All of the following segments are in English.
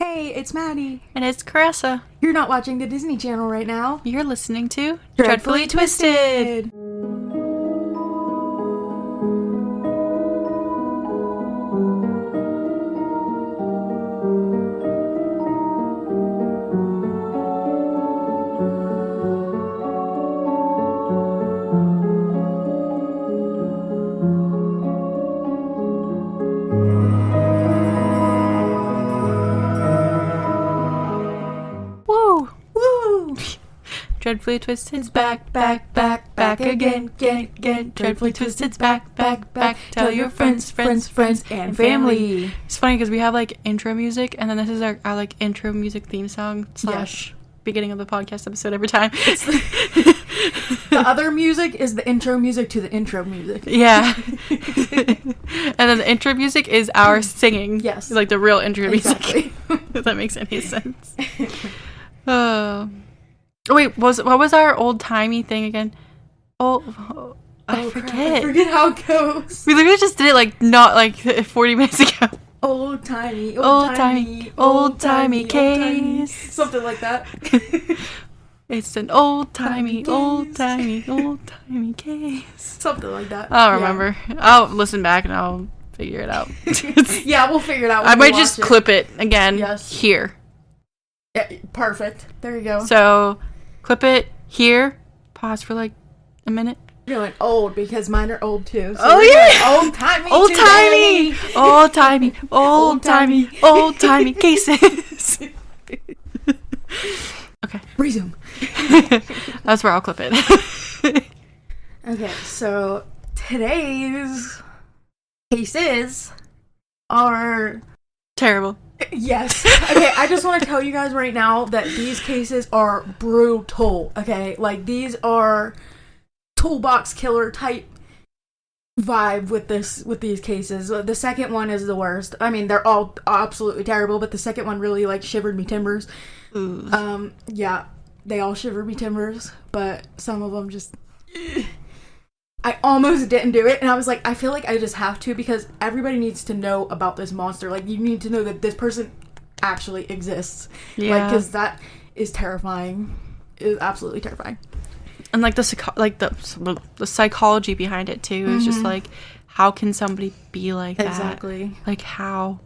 Hey, it's Maddie. And it's Caressa. You're not watching the Disney Channel right now. You're listening to Dreadfully Twisted. Woo! Woo! Dreadfully Twisted's Back again. Dreadfully Twisted's back. Tell your friends, and family. It's funny because we have like intro music, and then this is our like intro music theme song / beginning of the podcast episode every time. The other music is the intro music to the intro music. Yeah. And then the intro music is our singing. Yes. Like the real intro Exactly. music. If that makes any sense. Wait, what was our old-timey thing again? I forget. Crap, I forget how it goes. We literally just did it like not like 40 minutes ago. Old-timey case. Something like that. It's an old-timey case. Something like that. I don't remember. I'll listen back and I'll figure it out. Yeah, we'll figure it out. I might just clip it again here. Yeah, perfect. There you go. So, clip it here. Pause for like a minute. You're like old because mine are old too. So Oh yeah, old-timey cases. Okay, resume. That's where I'll clip it. Okay, so today's cases are terrible. Yes. Okay, I just want to tell you guys right now that these cases are brutal. Okay, like these are toolbox killer type vibe with these cases. The second one is the worst. I mean, they're all absolutely terrible, but the second one really like shivered me timbers. Ooh. Yeah, they all shivered me timbers, but some of them just I almost didn't do it, and I was like, I feel like I just have to because everybody needs to know about this monster. Like, you need to know that this person actually exists. Yeah. Like, because that is terrifying. It is absolutely terrifying. And like the psychology behind it too is just like, how can somebody be like that? Exactly. Like how?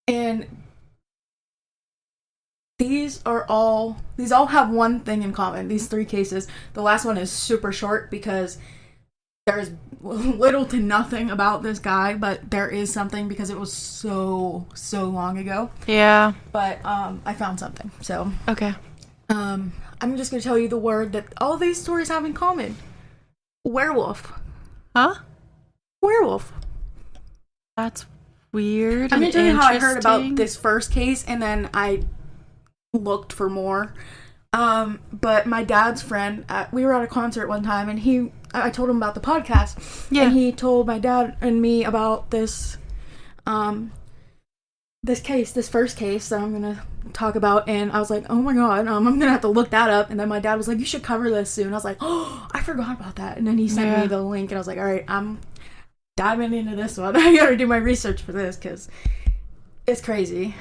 And these all have one thing in common. These three cases. The last one is super short because there's little to nothing about this guy, but there is something because it was so long ago. Yeah. But I found something. So okay. I'm just gonna tell you the word that all these stories have in common. Werewolf. Huh? Werewolf. That's weird. I'm gonna tell you how I heard about this first case, and then I looked for more. But my dad's friend, we were at a concert one time, and I told him about the podcast. Yeah. And he told my dad and me about this first case that I'm gonna talk about, and I was like, oh my god, I'm gonna have to look that up. And then my dad was like, you should cover this soon. I was like, oh, I forgot about that. And then he sent me the link, and I was like, all right, I'm diving into this one. I gotta do my research for this because it's crazy.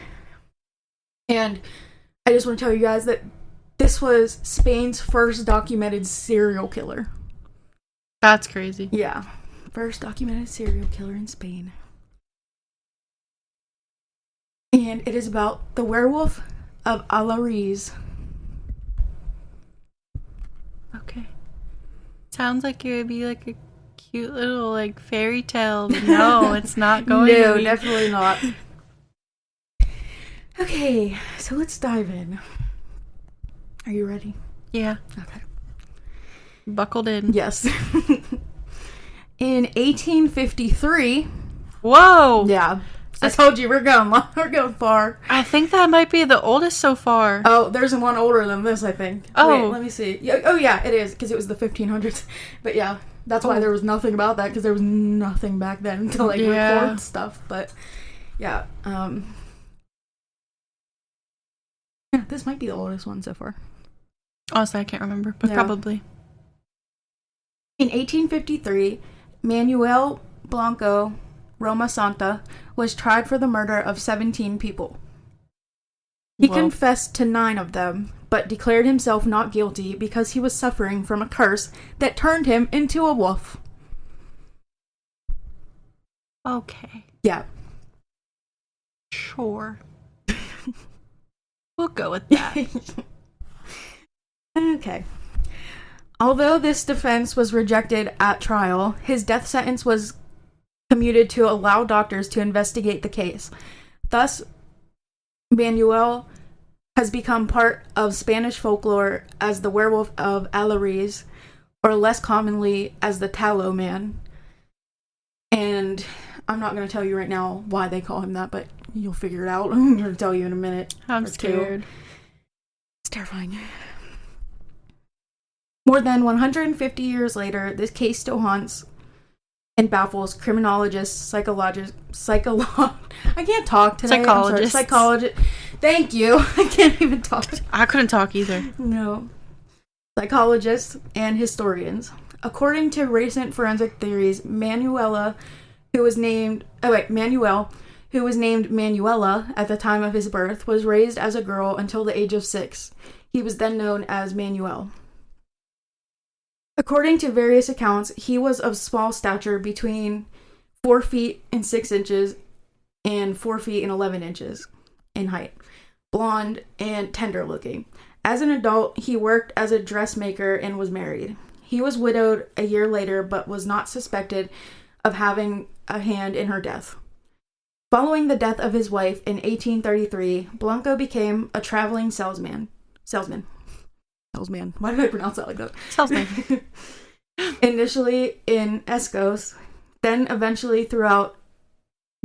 And I just want to tell you guys that this was Spain's first documented serial killer. That's crazy. Yeah. First documented serial killer in Spain. And it is about the werewolf of Allariz. Okay. Sounds like it would be like a cute little like fairy tale, but no, it's not going to be. No, definitely not. Okay, so let's dive in. Are you ready? Yeah. Okay. Buckled in. Yes. In 1853. Whoa! Yeah. I told you we're going far. I think that might be the oldest so far. Oh, there's one older than this, I think. Oh. Wait, let me see. Oh, yeah, it is, because it was the 1500s. But yeah, that's why there was nothing about that, because there was nothing back then to, like, record stuff. But, yeah. Yeah, this might be the oldest one so far. Honestly, I can't remember, but probably. In 1853, Manuel Blanco Roma Santa was tried for the murder of 17 people. He confessed to 9 of them, but declared himself not guilty because he was suffering from a curse that turned him into a wolf. Okay. Yeah. Sure. We'll go with that. Okay. Although this defense was rejected at trial, his death sentence was commuted to allow doctors to investigate the case. Thus, Manuel has become part of Spanish folklore as the werewolf of Allariz, or less commonly as the Tallow Man. And I'm not going to tell you right now why they call him that, but you'll figure it out. I'm going to tell you in a minute. I'm scared. It's terrifying. More than 150 years later, this case still haunts and baffles criminologists, I can't talk today. Psychologists. Thank you. I can't even talk. I couldn't talk either. No. Psychologists and historians. According to recent forensic theories, Manuel, who was named Manuela at the time of his birth, was raised as a girl until the age of 6. He was then known as Manuel. According to various accounts, he was of small stature, between 4 feet and 6 inches and 4 feet and 11 inches in height, blonde and tender looking. As an adult, he worked as a dressmaker and was married. He was widowed a year later, but was not suspected of having a hand in her death. Following the death of his wife in 1833, Blanco became a traveling salesman. Why did I pronounce that like that? Salesman. Initially in Escos, then eventually throughout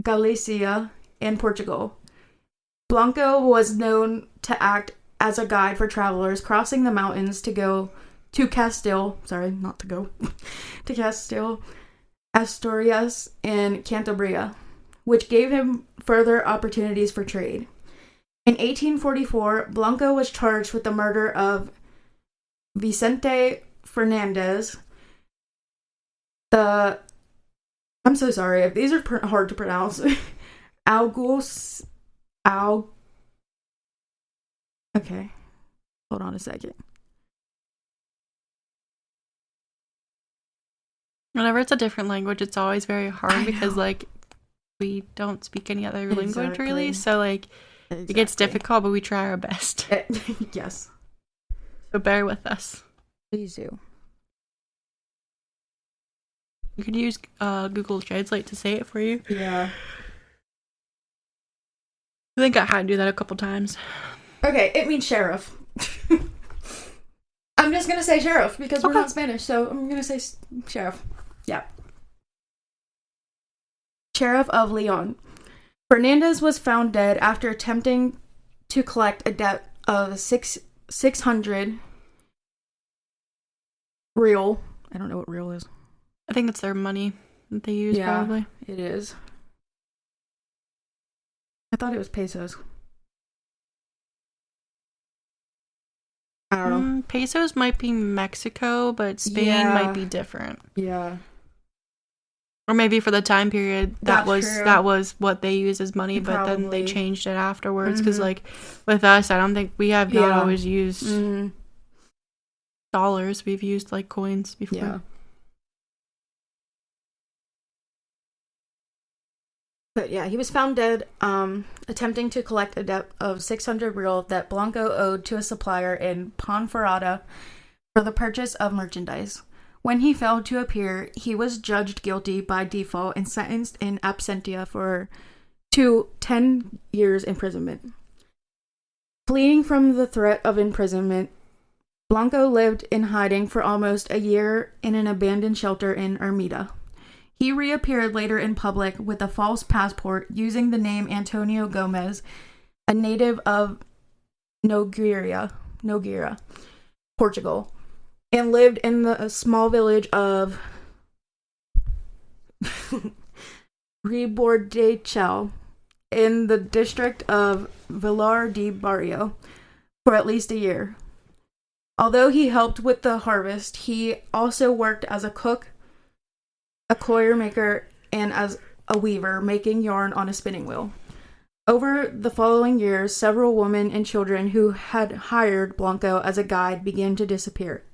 Galicia and Portugal. Blanco was known to act as a guide for travelers crossing the mountains to go to Castile, Asturias, and Cantabria, which gave him further opportunities for trade. In 1844, Blanco was charged with the murder of Vicente Fernandez. I'm so sorry if these are hard to pronounce. Okay, hold on a second. Whenever it's a different language, it's always very hard because, like, we don't speak any other language really. So, like, it gets difficult, but we try our best. Yes. So bear with us. Please do. You could use Google Translate to say it for you. Yeah. I think I had to do that a couple times. Okay, it means sheriff. I'm just going to say sheriff because we're not Spanish, so I'm going to say sheriff. Yeah. Sheriff of Leon. Fernandez was found dead after attempting to collect a debt of 600 real. I don't know what real is. I think it's their money that they use, probably. It is. I thought it was pesos. I don't know. Pesos might be Mexico, but Spain might be different. Yeah. Or maybe for the time period that was what they used as money, but then they changed it afterwards. Because like with us, I don't think we have not always used dollars. We've used like coins before. Yeah. But yeah, he was found dead, attempting to collect a debt of 600 real that Blanco owed to a supplier in Ponferrada for the purchase of merchandise. When he failed to appear, he was judged guilty by default and sentenced in absentia to 10 years imprisonment. Fleeing from the threat of imprisonment, Blanco lived in hiding for almost a year in an abandoned shelter in Ermita. He reappeared later in public with a false passport using the name Antonio Gomez, a native of Nogueira, Portugal, and lived in the small village of Rebordechal in the district of Vilar de Barrio for at least a year. Although he helped with the harvest, he also worked as a cook, a coir maker, and as a weaver, making yarn on a spinning wheel. Over the following years, several women and children who had hired Blanco as a guide began to disappear.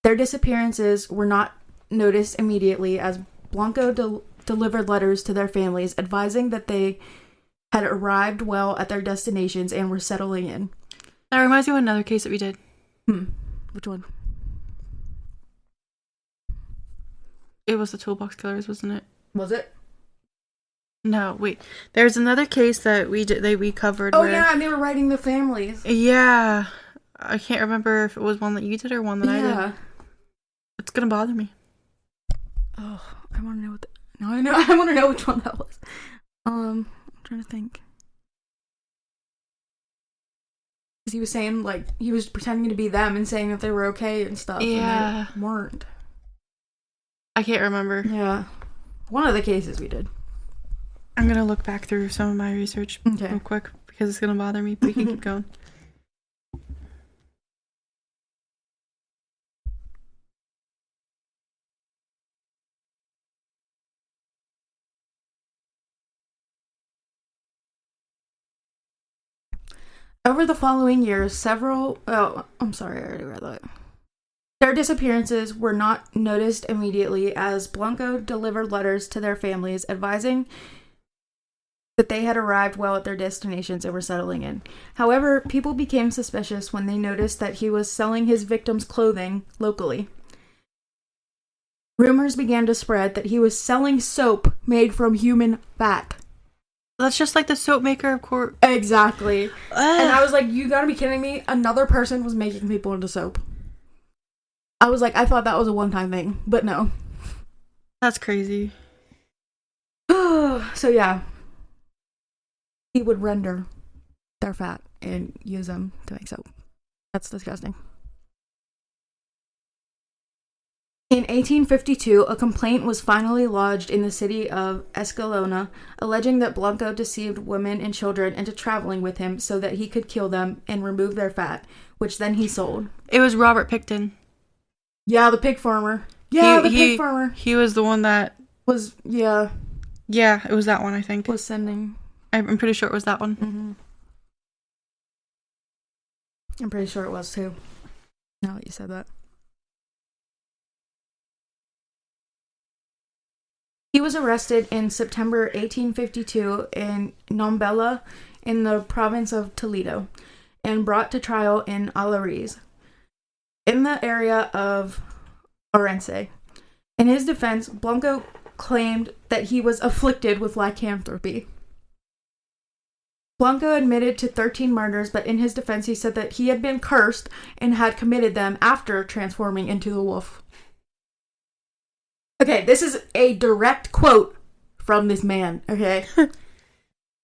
Their disappearances were not noticed immediately as Blanco delivered letters to their families advising that they had arrived well at their destinations and were settling in. That reminds me of another case that we did. Which one? It was the Toolbox Killers, wasn't it? Was it? No, wait. There's another case that we covered. Oh, yeah, and they were writing the families. Yeah. I can't remember if it was one that you did or one that I did. It's gonna bother me. Oh, I want to know what I want to know which one that was. I'm trying to think. Because he was saying, like, he was pretending to be them and saying that they were okay and stuff. Yeah. And they weren't. I can't remember. Yeah. One of the cases we did. I'm gonna look back through some of my research real quick because it's gonna bother me, but we can keep going. Over the following years, several... Oh, I'm sorry, I already read that. Their disappearances were not noticed immediately as Blanco delivered letters to their families advising that they had arrived well at their destinations and were settling in. However, people became suspicious when they noticed that he was selling his victims' clothing locally. Rumors began to spread that he was selling soap made from human fat. That's just like the soap maker of court. Exactly. And I was like, you gotta be kidding me. Another person was making people into soap. I was like, I thought that was a one-time thing, but no. That's crazy. So yeah. He would render their fat and use them to make soap. That's disgusting. In 1852, a complaint was finally lodged in the city of Escalona, alleging that Blanco deceived women and children into traveling with him so that he could kill them and remove their fat, which then he sold. It was Robert Picton. Yeah, the pig farmer. Yeah, the pig farmer. He was the one that was, yeah. Yeah, it was that one, I think. Was sending. I'm pretty sure it was that one. Mm-hmm. I'm pretty sure it was too. Now that you said that. He was arrested in September 1852 in Nombela in the province of Toledo and brought to trial in Allariz in the area of Orense. In his defense, Blanco claimed that he was afflicted with lycanthropy. Blanco admitted to 13 murders, but in his defense he said that he had been cursed and had committed them after transforming into the wolf. Okay, this is a direct quote from this man, okay?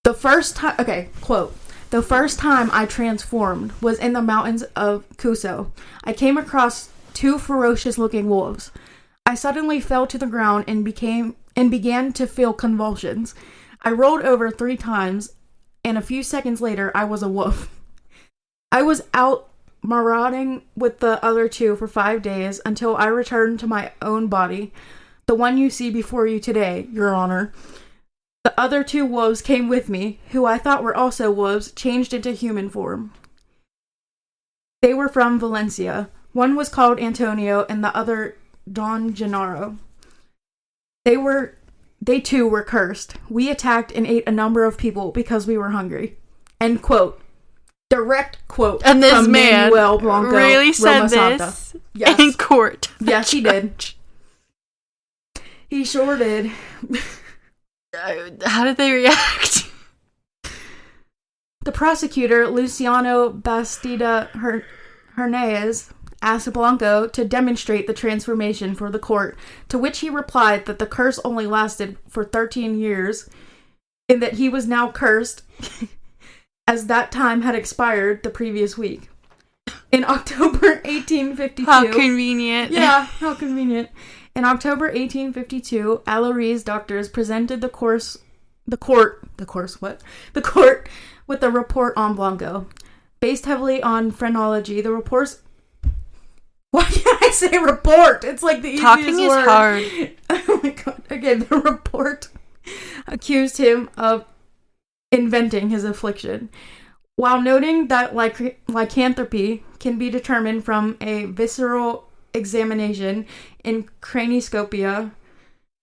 The first time I transformed was in the mountains of Cuso. I came across two ferocious-looking wolves. I suddenly fell to the ground and began to feel convulsions. I rolled over 3 times, and a few seconds later, I was a wolf. I was out marauding with the other 2 for 5 days until I returned to my own body. The one you see before you today, Your Honor. The other 2 wolves came with me, who I thought were also wolves, changed into human form. They were from Valencia. One was called Antonio, and the other Don Gennaro. They too were cursed. We attacked and ate a number of people because we were hungry. End quote. Direct quote. And this from man Manuel Blanco really said Romasanta. This in court. Yes, he did. He sure did. How did they react? The prosecutor, Luciano Bastida Hernandez, asked Blanco to demonstrate the transformation for the court, to which he replied that the curse only lasted for 13 years, and that he was now cursed, as that time had expired the previous week. In October 1852... How convenient. Yeah, how convenient. In October 1852, Allariz doctors presented the court with a report on Blanco. Based heavily on phrenology, the reports... Why can't I say report? It's like the easiest Talking is word. hard. Oh my god. Okay, the report accused him of inventing his affliction. While noting that lycanthropy can be determined from a visceral examination in cranioscopia,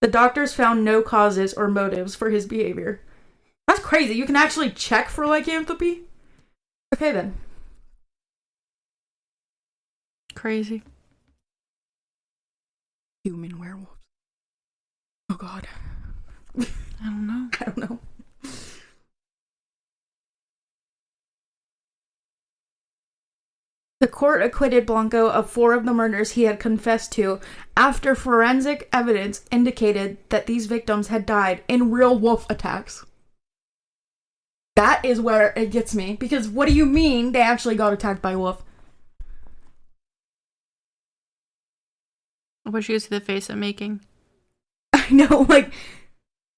the doctors found no causes or motives for his behavior. That's crazy. You can actually check for lycanthropy? Okay, then. Crazy. Human werewolves. Oh, God. I don't know. I don't know. The court acquitted Blanco of 4 of the murders he had confessed to after forensic evidence indicated that these victims had died in real wolf attacks. That is where it gets me, because what do you mean they actually got attacked by a wolf? I wish you could see the face I'm making. I know, like,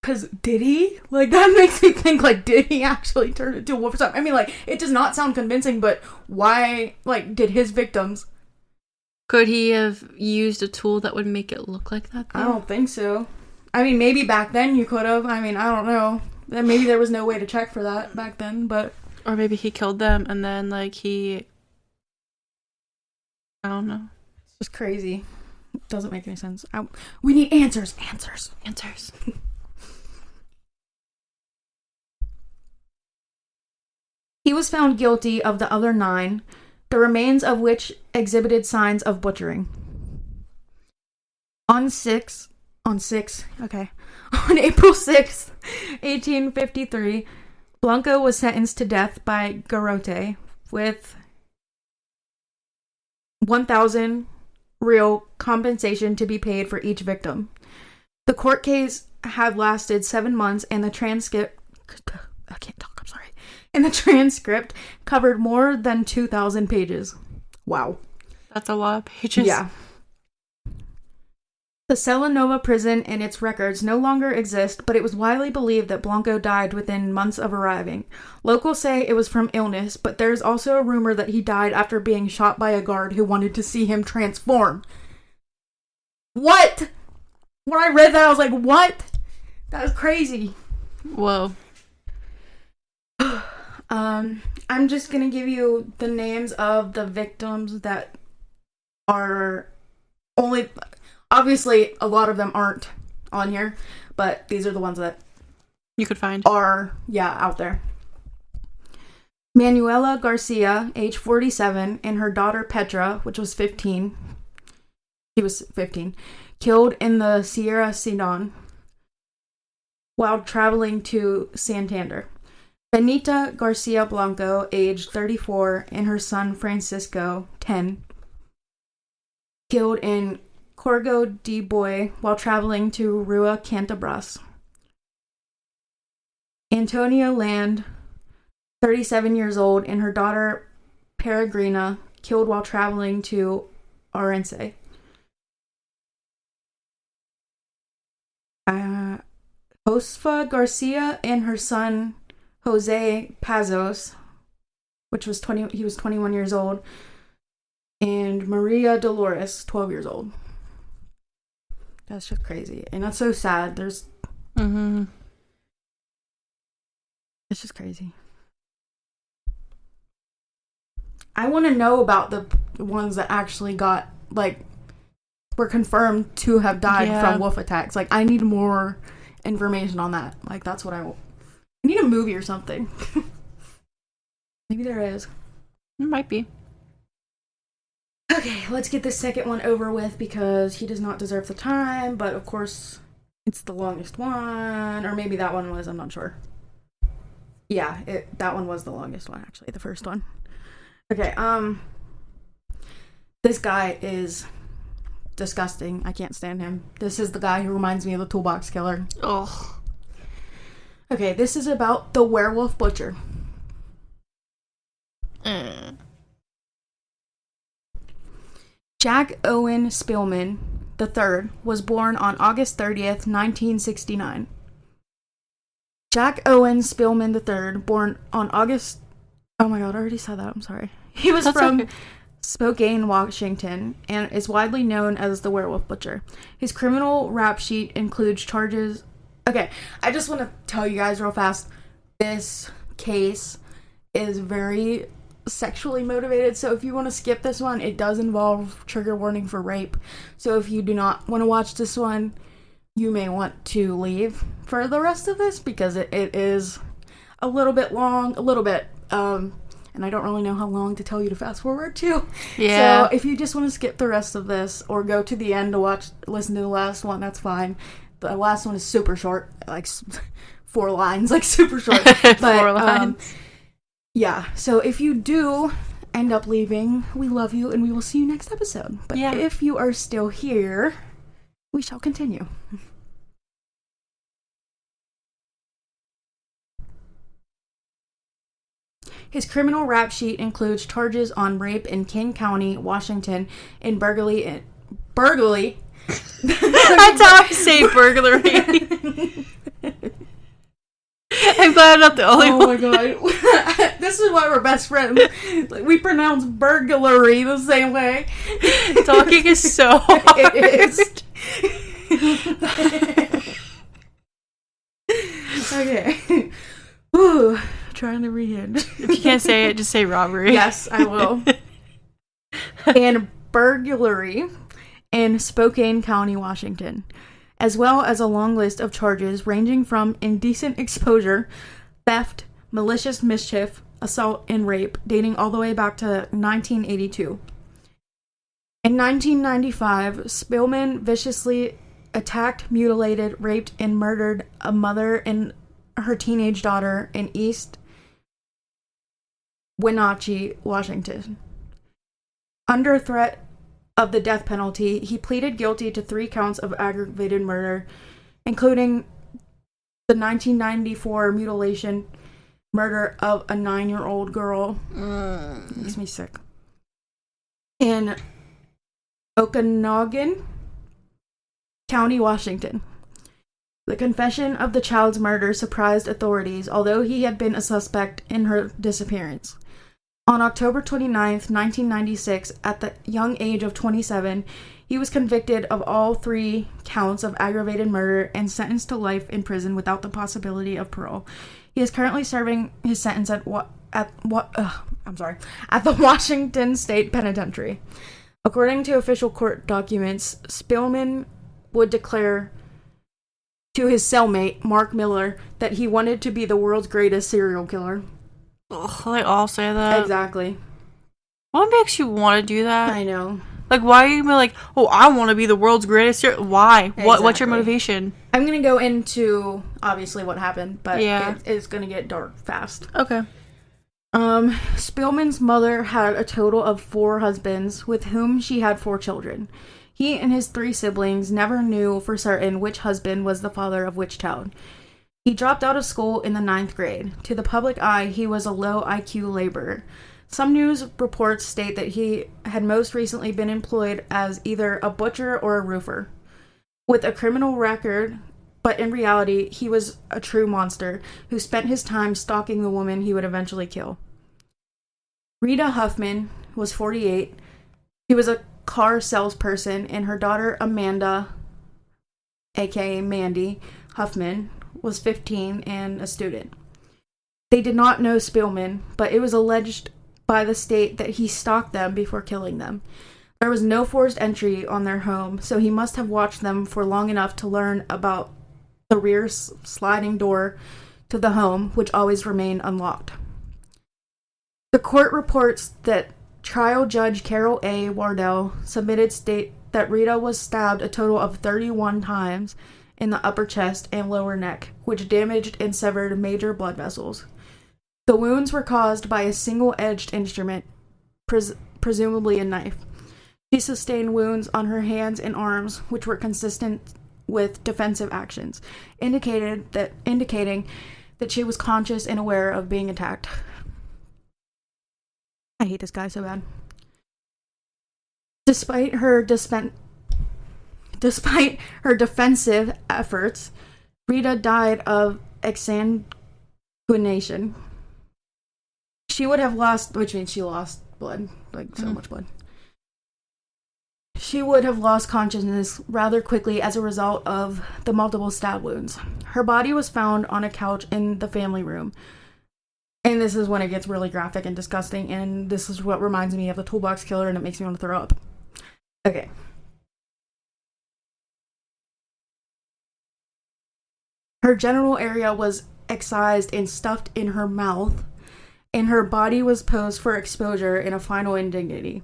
because did he? Like, that makes me think, like, did he actually turn into a wolf or something? I mean, like, it does not sound convincing, but why, like, did his victims... Could he have used a tool that would make it look like that, though? I don't think so. I mean, maybe back then you could have. I mean, I don't know. Maybe there was no way to check for that back then, but... Or maybe he killed them and then, like, I don't know. It's just crazy. It doesn't make any sense. We need answers. Answers. He was found guilty of the other 9, the remains of which exhibited signs of butchering. On April 6th, 1853, Blanco was sentenced to death by garrote with 1,000 real compensation to be paid for each victim. The court case had lasted 7 months, and the transcript... I can't talk, I'm sorry. And the transcript covered more than 2,000 pages. Wow. That's a lot of pages. Yeah. The Selanova prison and its records no longer exist, but it was widely believed that Blanco died within months of arriving. Locals say it was from illness, but there's also a rumor that he died after being shot by a guard who wanted to see him transform. What? When I read that, I was like, what? That was crazy. Whoa. I'm just gonna give you the names of the victims that are only... Obviously, a lot of them aren't on here, but these are the ones that you could find are, out there. Manuela Garcia, age 47, and her daughter Petra, which was 15. She was 15. Killed in the Sierra Sidon while traveling to Santander. Benita Garcia Blanco, age 34, and her son Francisco, 10. Killed in Corgo de Boy while traveling to Rua Cantabras. Antonia Land, 37 years old, and her daughter Peregrina, killed while traveling to Orense. Josfa Garcia and her son Jose Pazos, he was 21 years old, and Maria Dolores, 12 years old. That's just crazy. And that's so sad. It's just crazy. I want to know about the ones that actually were confirmed to have died from wolf attacks. Like, I need more information on that. Like, that's what I want. I need a movie or something. Maybe there is. It might be. Okay, let's get this second one over with because he does not deserve the time, but of course it's the longest one, or maybe that one was, I'm not sure. Yeah, that one was the longest one, actually, the first one. Okay, this guy is disgusting. I can't stand him. This is the guy who reminds me of the Toolbox Killer. Ugh. Okay, this is about the Werewolf Butcher. Jack Owen Spillman III was born on August 30th, 1969. Jack Owen Spillman III, born on August... Oh my god, I already said that. I'm sorry. He was from Spokane, Washington, and is widely known as the Werewolf Butcher. His criminal rap sheet includes charges... Okay, I just want to tell you guys real fast. this case is very sexually motivated, so if you want to skip this one, it does involve trigger warning for rape. So if you do not want to watch this one, you may want to leave for the rest of this, because it is a little bit long, and I don't really know how long to tell you to fast forward to. Yeah. So if you just want to skip the rest of this or go to the end to listen to the last one, that's fine. The last one is super short, like 4 lines, like super short. But, 4 lines. Yeah. So if you do end up leaving, we love you and we will see you next episode. But if you are still here, we shall continue. His criminal rap sheet includes charges on rape in King County, Washington, and burglary. That's how I say burglary. I'm glad I'm not the only one. Oh my god. This is why we're best friends. We pronounce burglary the same way. Talking is so hard. It is. Okay. Ooh. Trying to read. If you can't say it, just say robbery. Yes, I will. And burglary in Spokane County, Washington, as well as a long list of charges ranging from indecent exposure, theft, malicious mischief, assault, and rape, dating all the way back to 1982. In 1995, Spillman viciously attacked, mutilated, raped, and murdered a mother and her teenage daughter in East Wenatchee, Washington. Under threat of the death penalty, he pleaded guilty to 3 counts of aggravated murder, including the 1994 mutilation murder of a 9-year-old girl. Makes me sick. In Okanogan County, Washington. The confession of the child's murder surprised authorities, although he had been a suspect in her disappearance. On October 29th, 1996, at the young age of 27, he was convicted of all 3 counts of aggravated murder and sentenced to life in prison without the possibility of parole. He is currently serving his sentence at the Washington State Penitentiary. According to official court documents, Spillman would declare to his cellmate, Mark Miller, that he wanted to be the world's greatest serial killer. Ugh, they all say that. Exactly. What makes you want to do that? I know. Like, why are you like, oh, I want to be the world's greatest serial... Why? Exactly. What's your motivation? I'm going to go into, obviously, what happened, but it's going to get dark fast. Okay. Spillman's mother had a total of 4 husbands, with whom she had 4 children. He and his 3 siblings never knew for certain which husband was the father of which child. He dropped out of school in the 9th grade. To the public eye, he was a low IQ laborer. Some news reports state that he had most recently been employed as either a butcher or a roofer, with a criminal record, but in reality, he was a true monster who spent his time stalking the woman he would eventually kill. Rita Huffman was 48. She was a car salesperson, and her daughter Amanda, aka Mandy Huffman, was 15 and a student. They did not know Spillman, but it was alleged by the state that he stalked them before killing them. There was no forced entry on their home, so he must have watched them for long enough to learn about the rear sliding door to the home, which always remained unlocked. The court reports that trial judge Carol A. Wardell submitted state that Rita was stabbed a total of 31 times in the upper chest and lower neck, which damaged and severed major blood vessels. The wounds were caused by a single-edged instrument, presumably a knife. She sustained wounds on her hands and arms, which were consistent with defensive actions, indicating that she was conscious and aware of being attacked. I hate this guy so bad. Despite her defensive efforts, Rita died of exsanguination. She would have lost, which means she lost blood, like so much blood. she would have lost consciousness rather quickly as a result of the multiple stab wounds. Her body was found on a couch in the family room. And this is when it gets really graphic and disgusting, and this is what reminds me of the Toolbox Killer, and it makes me want to throw up. Okay. Her genital area was excised and stuffed in her mouth, and her body was posed for exposure in a final indignity.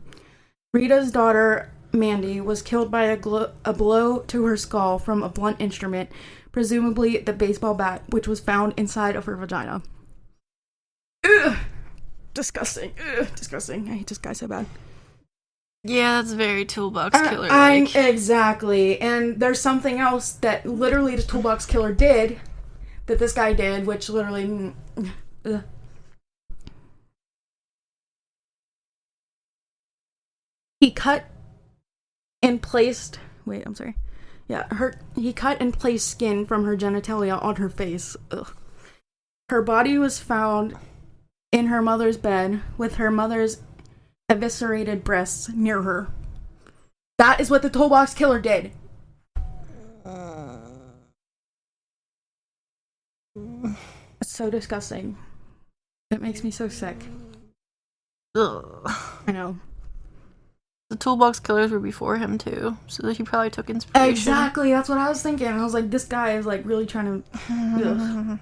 Rita's daughter, Mandy, was killed by a blow to her skull from a blunt instrument, presumably the baseball bat, which was found inside of her vagina. Ugh. Disgusting. Ugh. Disgusting. I hate this guy so bad. Yeah, that's very Toolbox Killer. Exactly. And there's something else that literally the Toolbox Killer did, that this guy did, which literally... Ugh. He cut and placed... Wait, I'm sorry. Yeah, he cut and placed skin from her genitalia on her face. Ugh. Her body was found in her mother's bed with her mother's eviscerated breasts near her. That is what the Toolbox Killer did. It's so disgusting. It makes me so sick. Ugh. I know. The Toolbox Killers were before him too, so he probably took inspiration. Exactly, that's what I was thinking. I was like, this guy is like really trying to... Ugh.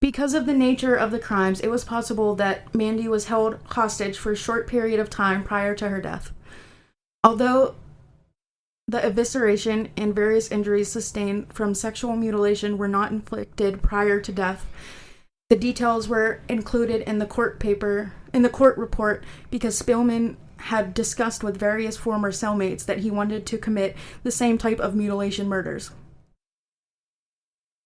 Because of the nature of the crimes, it was possible that Mandy was held hostage for a short period of time prior to her death. Although the evisceration and various injuries sustained from sexual mutilation were not inflicted prior to death, the details were included in the court report because Spillman had discussed with various former cellmates that he wanted to commit the same type of mutilation murders.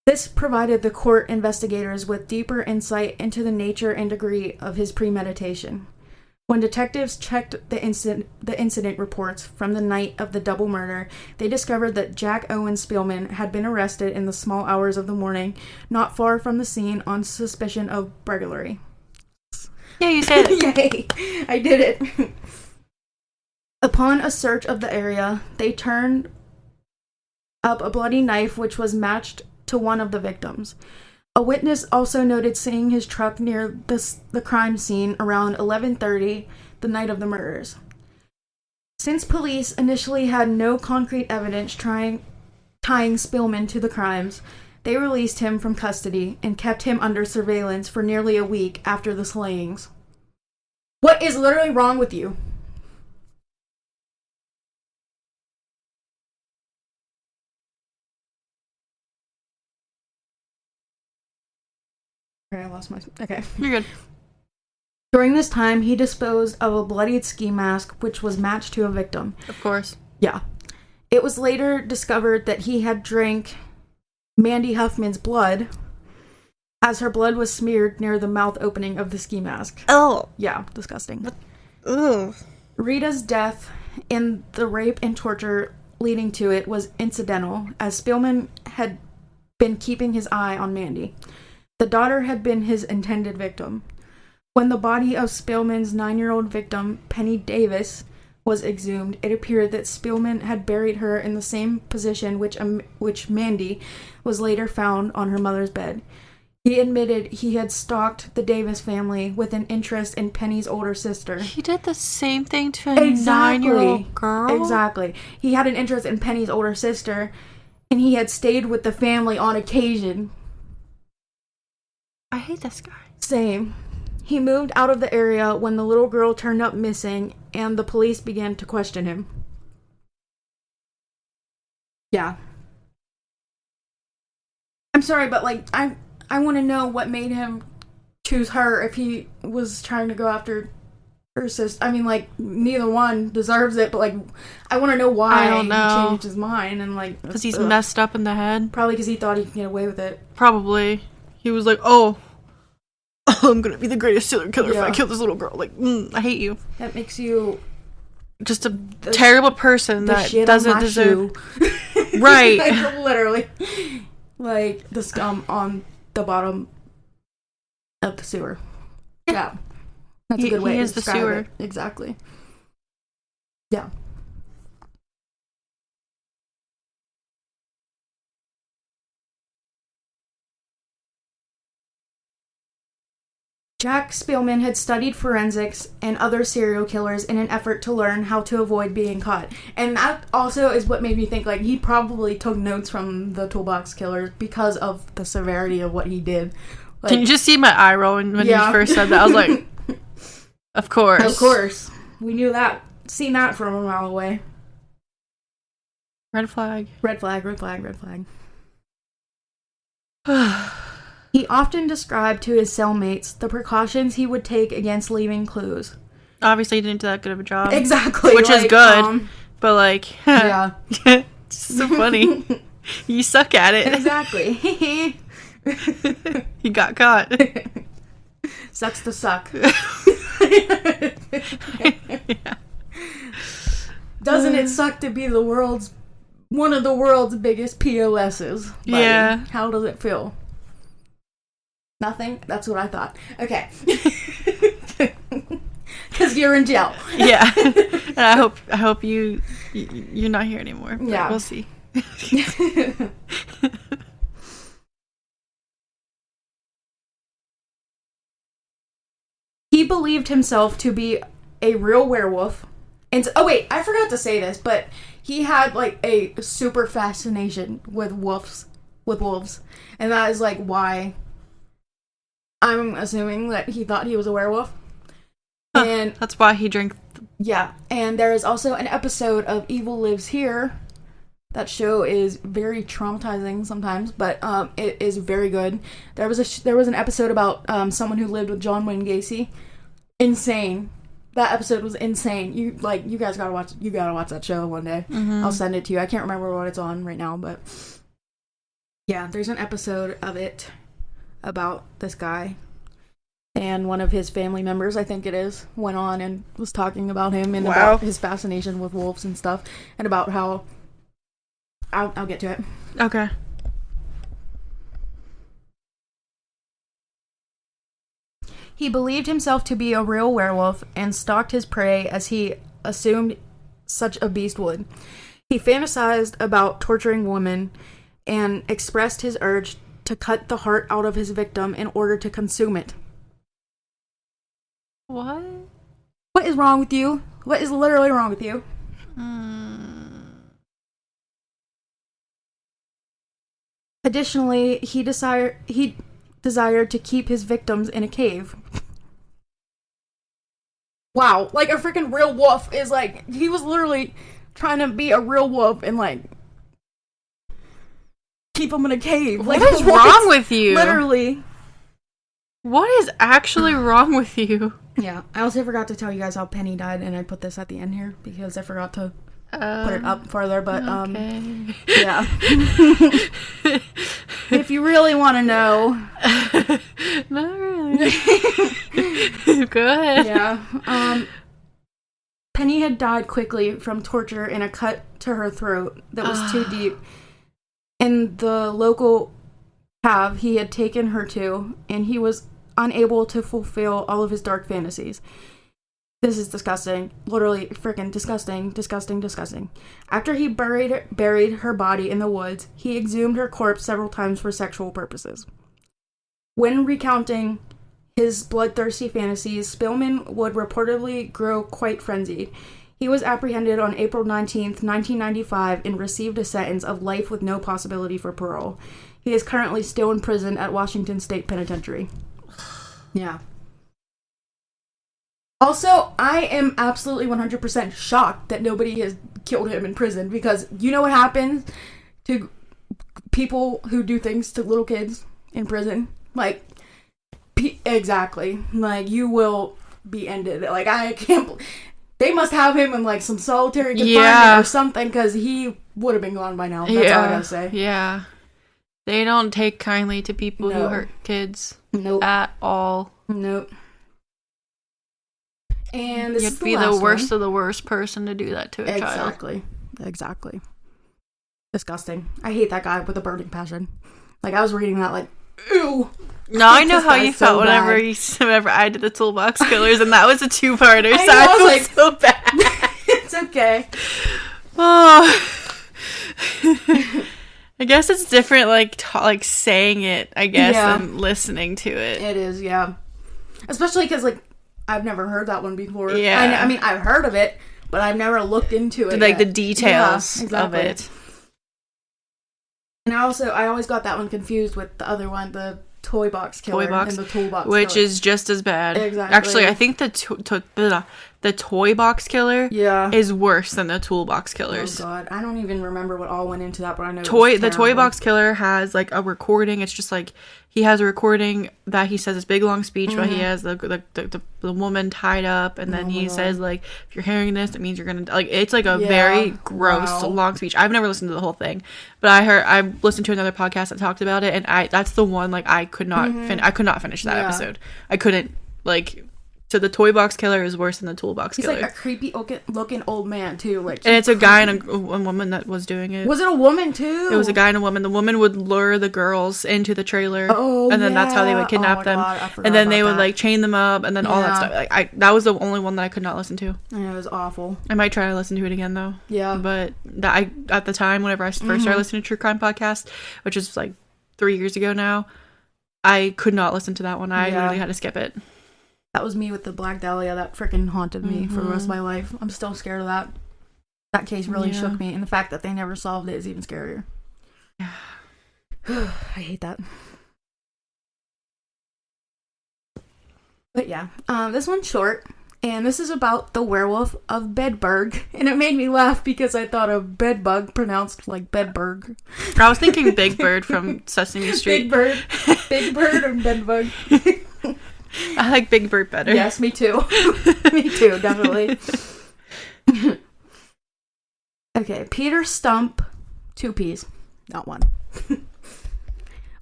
This provided the court investigators with deeper insight into the nature and degree of his premeditation. When detectives checked the incident reports from the night of the double murder, they discovered that Jack Owen Spillman had been arrested in the small hours of the morning, not far from the scene on suspicion of burglary. Yeah, you said it. Yay! I did it. Upon a search of the area, they turned up a bloody knife which was matched to one of the victims. A witness also noted seeing his truck near the crime scene around 11:30 the night of the murders. Since police initially had no concrete evidence tying Spillman to the crimes, they released him from custody and kept him under surveillance for nearly a week after the slayings. What is literally wrong with you? I lost my... Okay. You're good. During this time, he disposed of a bloodied ski mask, which was matched to a victim. Of course. Yeah. It was later discovered that he had drank Mandy Huffman's blood, as her blood was smeared near the mouth opening of the ski mask. Oh. Yeah, disgusting. Ugh. Rita's death and the rape and torture leading to it was incidental, as Spillman had been keeping his eye on Mandy. The daughter had been his intended victim. When the body of Spillman's 9-year-old victim, Penny Davis, was exhumed, it appeared that Spillman had buried her in the same position which Mandy was later found on her mother's bed. He admitted he had stalked the Davis family with an interest in Penny's older sister. He did the same thing to a 9-year-old girl? Exactly. He had an interest in Penny's older sister, and he had stayed with the family on occasion. I hate this guy. Same. He moved out of the area when the little girl turned up missing, and the police began to question him. Yeah. I'm sorry, but, like, I want to know what made him choose her if he was trying to go after her sister. I mean, like, neither one deserves it, but, like, I want to know why he changed his mind. And, like, because he's messed up in the head? Probably because he thought he could get away with it. Probably. He was like, oh, I'm gonna be the greatest serial killer if I kill this little girl. Like, I hate you. That makes you just a terrible person that doesn't deserve. Right. Like, literally, like the scum on the bottom of the sewer. Yeah, that's a good way to describe it. Exactly. Yeah. Jack Spielman had studied forensics and other serial killers in an effort to learn how to avoid being caught. And that also is what made me think, like, he probably took notes from the Toolbox Killer because of the severity of what he did. Like, can you just see my eye roll when you first said that? I was like, of course. Of course. We knew that. Seen that from a mile away. Red flag. Red flag, red flag, red flag. He often described to his cellmates the precautions he would take against leaving clues. Obviously, he didn't do that good of a job. Exactly. Which is good. But, like, yeah. It's so funny. You suck at it. Exactly. He got caught. Sucks to suck. Yeah. Doesn't it suck to be one of the world's biggest POSs? Buddy? Yeah. How does it feel? Nothing? That's what I thought. Okay. Because you're in jail. Yeah. And I hope you're not here anymore. Yeah. We'll see. He believed himself to be a real werewolf. And oh wait, I forgot to say this, but he had like a super fascination with wolves. And that is like why I'm assuming that he thought he was a werewolf. And that's why he drank. Yeah, and there is also an episode of Evil Lives Here. That show is very traumatizing sometimes, but it is very good. There was an episode about someone who lived with John Wayne Gacy. Insane. That episode was insane. You guys gotta watch. You gotta watch that show one day. Mm-hmm. I'll send it to you. I can't remember what it's on right now, but yeah, there's an episode of it about this guy. And one of his family members, I think it is, went on and was talking about him and about his fascination with wolves and stuff, and about how I'll get to it. Okay. He believed himself to be a real werewolf and stalked his prey as he assumed such a beast would. He fantasized about torturing women and expressed his urge to cut the heart out of his victim in order to consume it. What? What is wrong with you? What is literally wrong with you? Additionally, he desired to keep his victims in a cave. Wow, like a freaking real wolf is like, he was literally trying to be a real wolf and like keep them in a cave. What is wrong with you? Literally. What is actually wrong with you? Yeah, I also forgot to tell you guys how Penny died, and I put this at the end here because I forgot to put it up further, but okay. Yeah. If you really want to know. Not really. Go ahead. Yeah. Penny had died quickly from torture in a cut to her throat that was too deep. In the local cave he had taken her to, and he was unable to fulfill all of his dark fantasies. This is disgusting. Literally freaking disgusting, disgusting, disgusting. After he buried her body in the woods, he exhumed her corpse several times for sexual purposes. When recounting his bloodthirsty fantasies, Spielman would reportedly grow quite frenzied. He was apprehended on April 19th, 1995, and received a sentence of life with no possibility for parole. He is currently still in prison at Washington State Penitentiary. Yeah. Also, I am absolutely 100% shocked that nobody has killed him in prison, because you know what happens to people who do things to little kids in prison? Like, exactly. Like, you will be ended. Like, I can't... They must have him in, like, some solitary confinement or something, because he would have been gone by now. That's all I gotta say. Yeah. They don't take kindly to people who hurt kids. Nope. At all. Nope. And this You'd is the be last the worst one. of the worst person to do that to a child. Exactly. Disgusting. I hate that guy with a burning passion. Like, I was reading that, like, ew. No, I know how you felt whenever I did the Toolbox Killers, and that was a two-parter, so I was like, so bad. It's okay. Oh. I guess it's different, like saying it, I guess, than listening to it. It is, yeah. Especially because, like, I've never heard that one before. Yeah. I mean, I've heard of it, but I've never looked into it. Like, the details of it. And I always got that one confused with the other one, the toy box killer and the toolbox which killer. is just as bad. Exactly. Actually, I think the toy box killer is worse than the toolbox killers. Oh god, I don't even remember what all went into that, but I know the toy box killer has like a recording. It's just like he has a recording that he says this big long speech, but he has the woman tied up, and then he says like, if you're hearing this, it means you're gonna like. It's like a very gross long speech. I've never listened to the whole thing, but I listened to another podcast that talked about it, and that's the one like I could not I could not finish that episode. I couldn't like. So the toy box killer is worse than the toolbox killer. He's like a creepy looking old man too. Like, and it's a guy and a woman that was doing it. Was it a woman too? It was a guy and a woman. The woman would lure the girls into the trailer, and then that's how they would kidnap them. And then they would like chain them up, and then all that stuff. Like that was the only one that I could not listen to. Yeah, it was awful. I might try to listen to it again though. Yeah, but at the time, whenever I first started listening to true crime podcast, which is like 3 years ago now, I could not listen to that one. I literally had to skip it. That was me with the Black Dahlia. That freaking haunted me for the rest of my life. I'm still scared of that. That case really shook me. And the fact that they never solved it is even scarier. I hate that. But yeah, this one's short. And this is about the werewolf of Bedburg. And it made me laugh because I thought of bedbug pronounced like Bedburg. I was thinking Big Bird from Sesame Street. Big Bird or Bedbug. I like Big Bird better. Yes, me too. Me too, definitely. Okay, Peter Stump, 2 P's, not 1,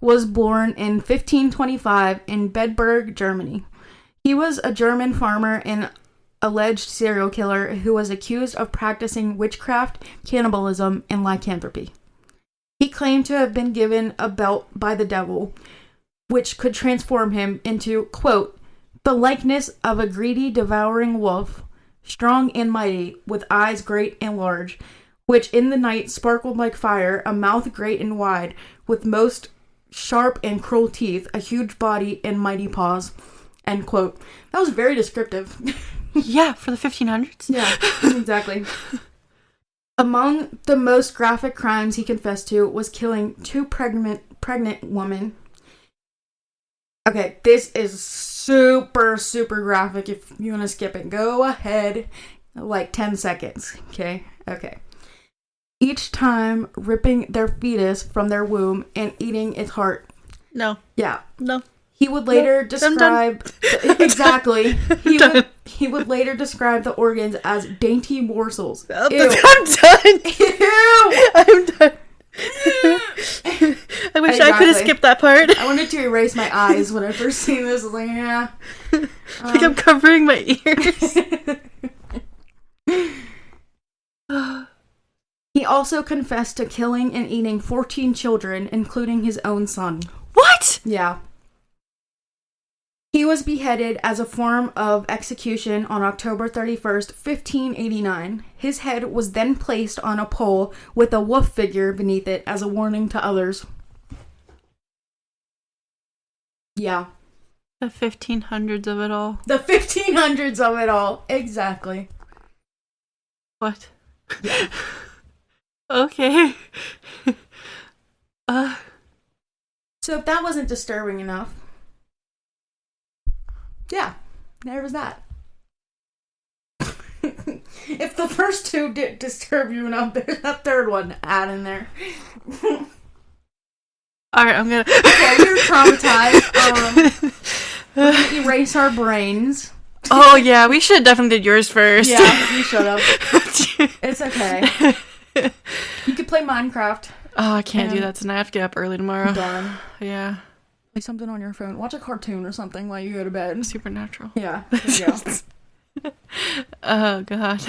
was born in 1525 in Bedburg, Germany. He was a German farmer and alleged serial killer who was accused of practicing witchcraft, cannibalism, and lycanthropy. He claimed to have been given a belt by the devil, which could transform him into, quote, the likeness of a greedy, devouring wolf, strong and mighty, with eyes great and large, which in the night sparkled like fire, a mouth great and wide, with most sharp and cruel teeth, a huge body, and mighty paws, end quote. That was very descriptive. Yeah, for the 1500s. Yeah, exactly. Among the most graphic crimes he confessed to was killing 2 pregnant women. Okay, this is super, super graphic. If you want to skip it, go ahead. Like 10 seconds. Okay? Okay. Each time ripping their fetus from their womb and eating its heart. No. Yeah. No. He would later describe... Exactly. He would later describe the organs as dainty morsels. Ew. I'm done. Ew! I'm done. I wish I could have skipped that part. I wanted to erase my eyes when I first seen this. I was like, yeah. Like I'm covering my ears. He also confessed to killing and eating 14 children, including his own son. What? Yeah. He was beheaded as a form of execution on October 31st, 1589. His head was then placed on a pole with a wolf figure beneath it as a warning to others. Yeah. The 1500s of it all. The 1500s of it all. Exactly. What? Yeah. Okay. So if that wasn't disturbing enough, yeah, there was that. If the first 2 didn't disturb you enough, there's a third one to add in there. Alright, I'm gonna... Okay, you're traumatized. We're gonna erase our brains. Oh yeah, we should have definitely did yours first. Yeah, you should have. It's okay. You could play Minecraft. Oh, I can't do that tonight. I have to get up early tomorrow. Darn. Yeah. Play something on your phone. Watch a cartoon or something while you go to bed. Supernatural. Yeah, there you go. Oh, God.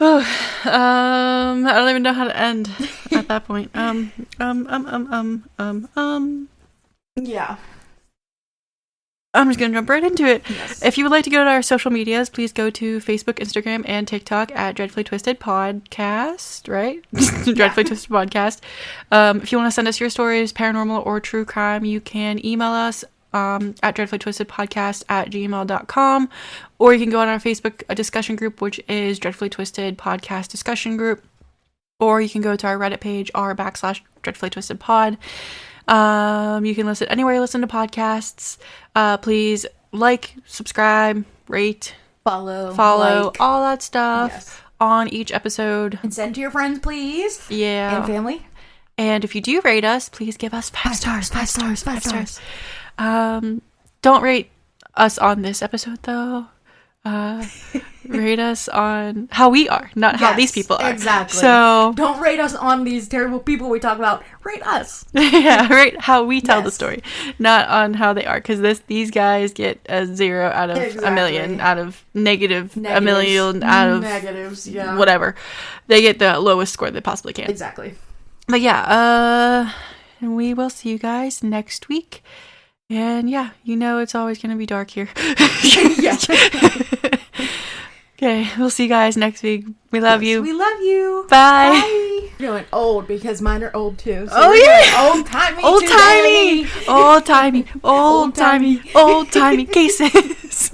I don't even know how to end at that point. Yeah. I'm just going to jump right into it. Yes. If you would like to go to our social medias, please go to Facebook, Instagram, and TikTok at Dreadfully Twisted Podcast, right? Dreadfully Twisted Podcast. If you want to send us your stories, paranormal or true crime, you can email us at dreadfullytwistedpodcast@gmail.com, or you can go on our Facebook discussion group, which is Dreadfully Twisted Podcast Discussion Group, or you can go to our Reddit page, r/Dreadfully Twisted Pod. You can listen anywhere you listen to podcasts. Please like, subscribe, rate, follow, like, all that stuff on each episode. And send to your friends, please. Yeah. And family. And if you do rate us, please give us 5 stars. 5 stars. 5 stars. Don't rate us on this episode, though. Rate us on how we are, not how these people are. Exactly. So don't rate us on these terrible people we talk about. Rate us. Yeah, rate how we tell the story, not on how they are. Because these guys get a 0 out of a million, out of negative a million, out of negatives. Yeah. Whatever. They get the lowest score they possibly can. Exactly. But yeah, and we will see you guys next week. And yeah, it's always going to be dark here. Yeah. Okay, we'll see you guys next week. We love you. We love you. Bye. Bye. You're doing old because mine are old too. So old-timey. Old-timey cases.